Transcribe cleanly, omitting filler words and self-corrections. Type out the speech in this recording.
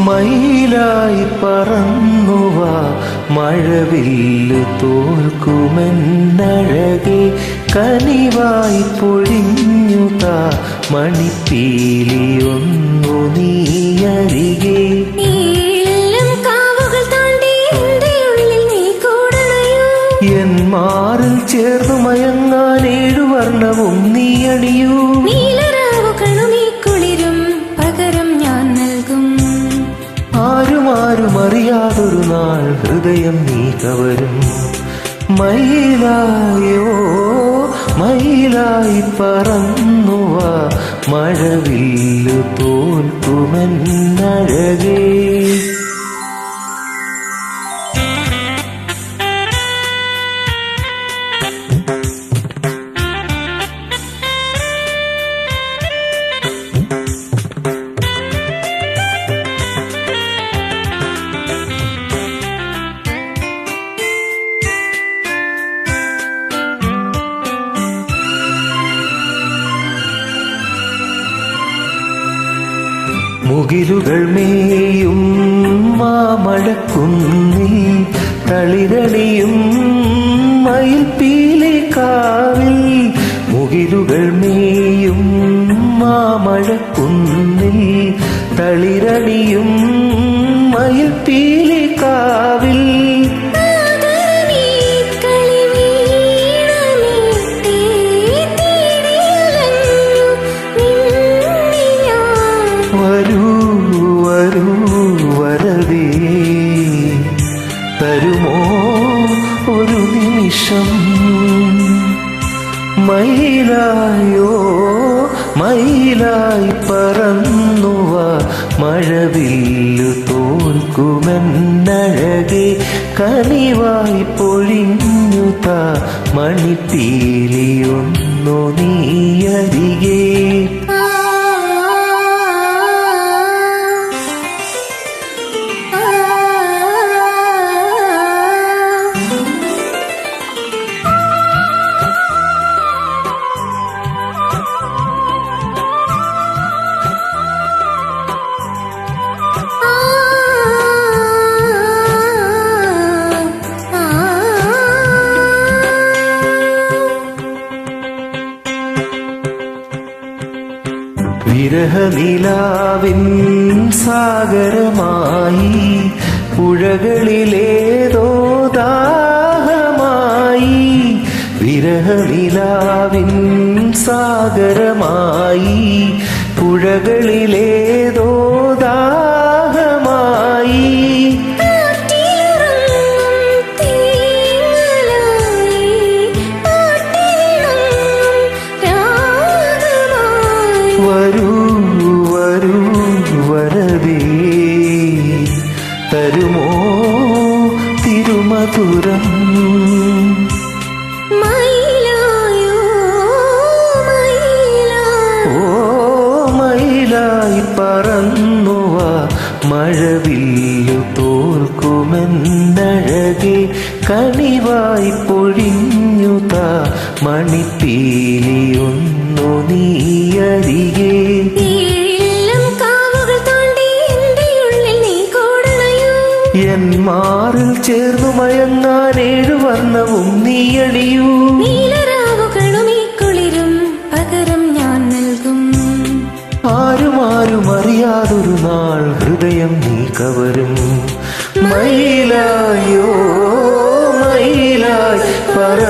മയിലായി പറന്നുവാ മഴവില്ലു തോൽക്കുമെന്നഴകെ കനിവായി പൊഴിഞ്ഞുതാ മണിപ്പീലിയൊന്നു നീയരികെ N മാറിൽ ചേർന്നു മയങ്ങാൻ 7 വർണ്ണവും നീയണിയൂ ആരും അറിയാതൊരു നാൾ ഹൃദയം നീ കവരും മയിലായോ മയിലായി പറന്നുവാ മഴവില്ലു തോൽക്കുമെന്നഴകേ മുകിലുകൾ മേയും മാമഴക്കുന്നിൽ തളിരണിയും മയിൽപ്പീലിക്കാവിൽ മുകിലുകൾ മേയും മാമഴക്കുന്നിൽ തളിരണിയും മയിൽപ്പീലിക്കാവിൽ വരവേ തരുമോ ഒരു നിമിഷം മയിലായോ മയിലായി പറന്നുവാ മഴവില്ലു തോൽക്കുമെന്നഴകെ കനിവായി പൊഴിഞ്ഞുതാ മണിപ്പീലിയൊന്നു നീയരികെ വിരഹനിലാവിൻ സാഗരമായി പുഴകളിലേതോ ദാഹമായി വിരഹനിലാവിൻ സാഗരമായി പുഴകളിലേതോ ദാഹമായി വരവേ തരുമോ തിരുമധുരം ഓ മയിലായി പറന്നുവാ മഴവില്ലു തോൽക്കുമെന്നഴകെ കനിവായി പൊഴിഞ്ഞുതാ മണിപ്പീലിയൊന്നു നീയരികെ എൻ മാറിൽ ചേർന്നു മയങ്ങാൻ 7 വർണ്ണവും നീയണിയൂ ആരും അറിയാതൊരു നാൾ ഹൃദയം നീ കവരും മയിലായോ മയിലായി പറ